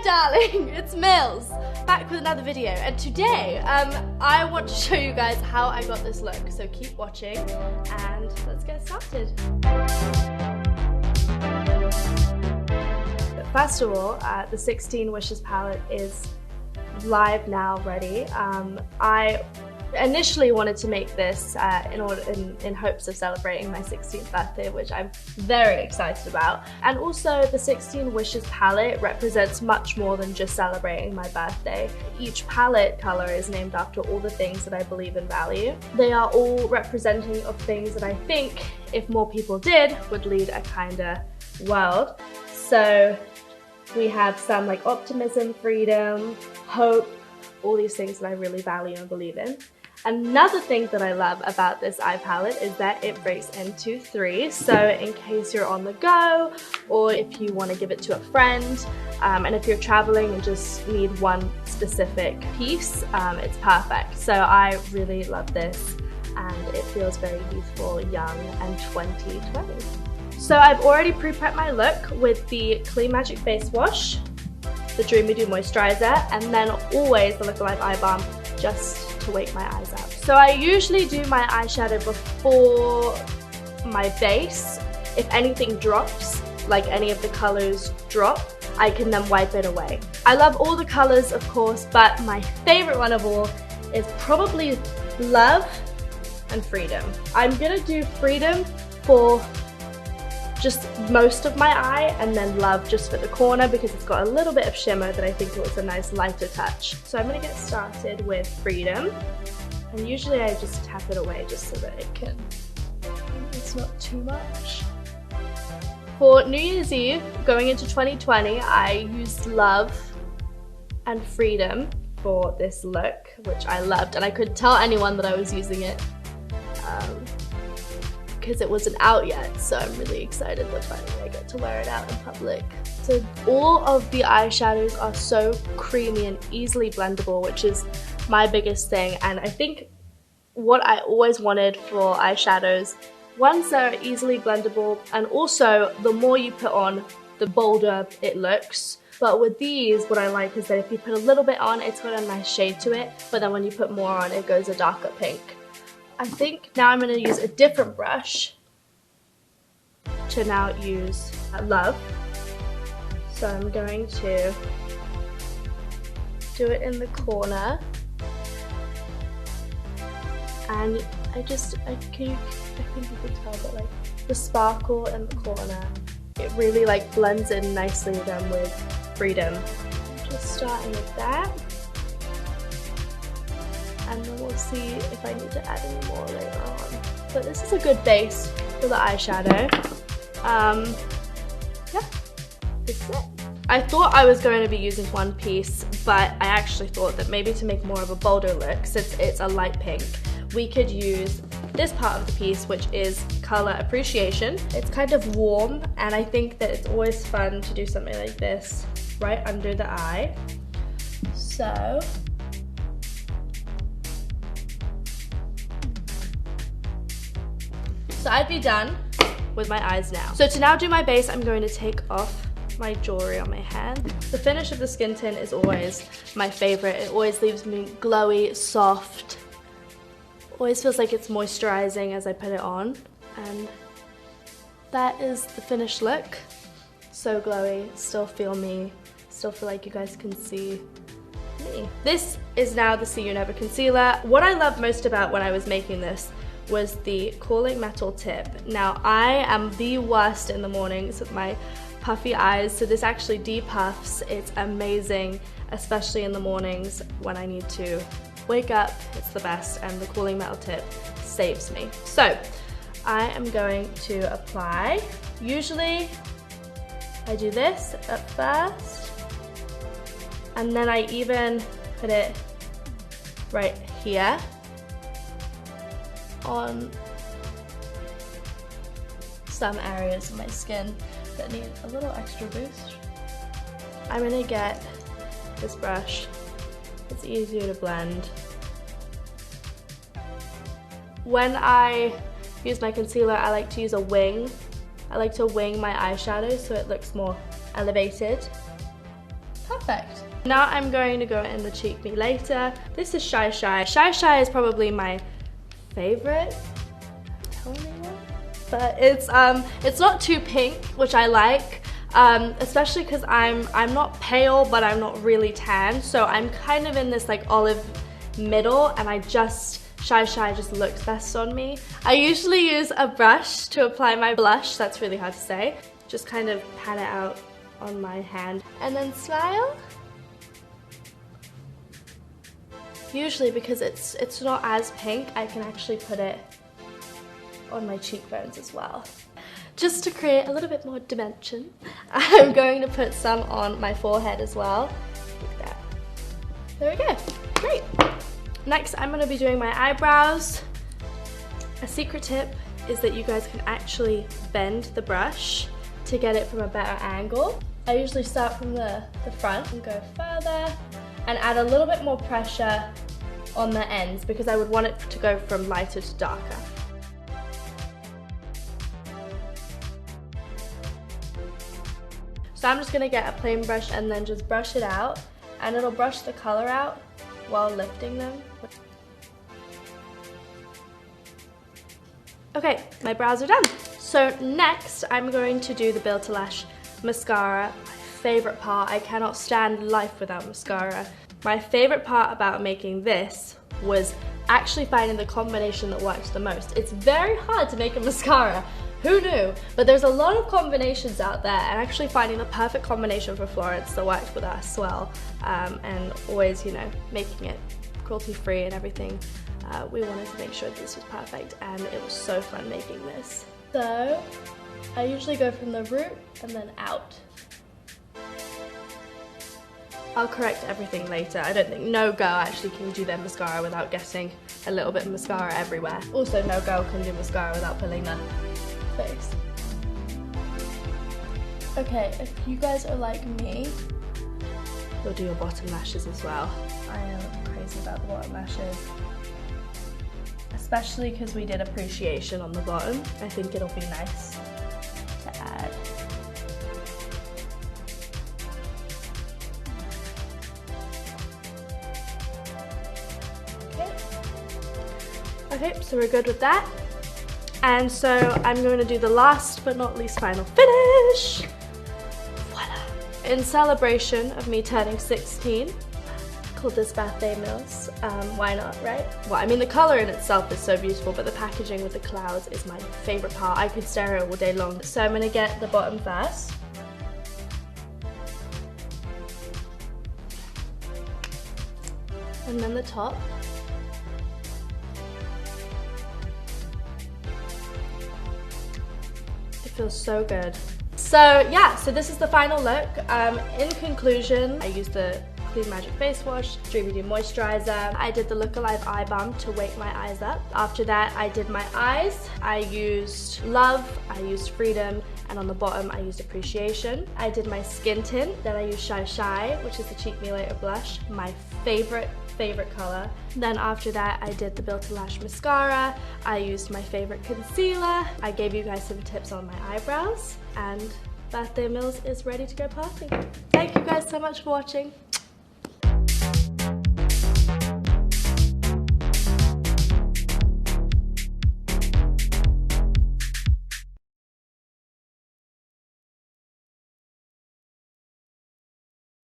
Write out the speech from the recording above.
there, darling, it's Mills, back with another video, and today I want to show you guys how I got this look, so keep watching and let's get started. But first of all, the 16 Wishes palette is live now, ready. I initially wanted to make this in hopes of celebrating my 16th birthday, which I'm very excited about. And also the 16 Wishes palette represents much more than just celebrating my birthday. Each palette color is named after all the things that I believe and value. They are all representing of things that I think if more people did would lead a kinder world. So we have some like optimism, freedom, hope, all these things that I really value and believe in. Another thing that I love about this eye palette is that it breaks into 3, so in case you're on the go or if you want to give it to a friend, and if you're traveling and just need one specific piece, it's perfect. So I really love this and it feels very youthful, young and 2020. So I've already pre-prepped my look with the Clean Magic Face Wash, the Dreamy Dew Moisturizer, and then always the Look Alive Eye Balm just to wake my eyes up. So I usually do my eyeshadow before my base. If anything drops, like any of the colors drop, I can then wipe it away. I love all the colors, of course, but my favorite one of all is probably Love and Freedom. I'm gonna do Freedom for just most of my eye, and then Love just for the corner because it's got a little bit of shimmer that I think was a nice lighter touch. So I'm gonna get started with Freedom, and usually I just tap it away just so that it's not too much. For New Year's Eve, going into 2020, I used Love and Freedom for this look, which I loved, and I couldn't tell anyone that I was using it because it wasn't out yet, so I'm really excited that finally I get to wear it out in public. So all of the eyeshadows are so creamy and easily blendable, which is my biggest thing, and I think what I always wanted for eyeshadows, ones that are easily blendable, and also the more you put on, the bolder it looks. But with these, what I like is that if you put a little bit on, it's got a nice shade to it, but then when you put more on, it goes a darker pink. I think now I'm going to use a different brush to now use Love. So I'm going to do it in the corner, and I think you can tell that like the sparkle in the corner, it really like blends in nicely then with Freedom. Just starting with that. And then we'll see if I need to add any more later on. But this is a good base for the eyeshadow. Yeah, this is it. I thought I was going to be using one piece, but I actually thought that maybe to make more of a bolder look, since it's a light pink, we could use this part of the piece, which is color appreciation. It's kind of warm, and I think that it's always fun to do something like this right under the eye. So I'd be done with my eyes now. So to now do my base, I'm going to take off my jewelry on my hand. The finish of the skin tint is always my favorite. It always leaves me glowy, soft. Always feels like it's moisturizing as I put it on. And that is the finished look. So glowy, still feel me, still feel like you guys can see me. This is now the See You Never concealer. What I loved most about when I was making this was the cooling metal tip. Now I am the worst in the mornings with my puffy eyes, so this actually depuffs. It's amazing, especially in the mornings when I need to wake up. It's the best, and the cooling metal tip saves me. So I am going to apply. Usually I do this at first, and then I even put it right here on some areas of my skin that need a little extra boost. I'm gonna get this brush. It's easier to blend. When I use my concealer, I like to use a wing. I like to wing my eyeshadow so it looks more elevated. Perfect. Now I'm going to go in the Cheek Me Later. This is Shy Shy. Shy Shy is probably my favorite toning one, but it's not too pink, which I like, especially because I'm not pale, but I'm not really tan, so I'm kind of in this like olive middle, and Shy Shy just looks best on me. I usually use a brush to apply my blush. That's really hard to say. Just kind of pat it out on my hand and then smile. Usually, because it's not as pink, I can actually put it on my cheekbones as well. Just to create a little bit more dimension, I'm going to put some on my forehead as well, like that. There we go, great. Next, I'm going to be doing my eyebrows. A secret tip is that you guys can actually bend the brush to get it from a better angle. I usually start from the front and go further and add a little bit more pressure on the ends because I would want it to go from lighter to darker. So I'm just going to get a plain brush and then just brush it out, and it'll brush the color out while lifting them. Okay, my brows are done. So next I'm going to do the Build to Lash mascara. My favorite part. I cannot stand life without mascara. My favorite part about making this was actually finding the combination that works the most. It's very hard to make a mascara. Who knew? But there's a lot of combinations out there, and actually finding the perfect combination for Florence that worked with us well, and always, you know, making it cruelty-free and everything. We wanted to make sure this was perfect, and it was so fun making this. So I usually go from the root and then out. I'll correct everything later. I don't think no girl actually can do their mascara without getting a little bit of mascara everywhere. Also, no girl can do mascara without pulling their face. Okay, if you guys are like me, you'll do your bottom lashes as well. I am crazy about the bottom lashes. Especially because we did appreciation on the bottom. I think it'll be nice to add. Okay, so we're good with that. And so I'm going to do the last but not least final finish. Voila! In celebration of me turning 16, called this Birthday Mills. Why not, right? Well, I mean, the color in itself is so beautiful, but the packaging with the clouds is my favorite part. I could stare at it all day long. So I'm gonna get the bottom first. And then the top. It feels so good. So yeah, so this is the final look. In conclusion, I used the Clean Magic Face Wash, Dreamy Dew Moisturizer. I did the Look Alive Eye Balm to wake my eyes up. After that, I did my eyes. I used Love, I used Freedom, and on the bottom, I used Appreciation. I did my skin tint. Then I used Shy Shy, which is the Cheek Me Later blush, my favorite color. Then after that, I did the Build to Lash mascara. I used my favorite concealer. I gave you guys some tips on my eyebrows, and Birthday Mills is ready to go party. Thank you guys so much for watching.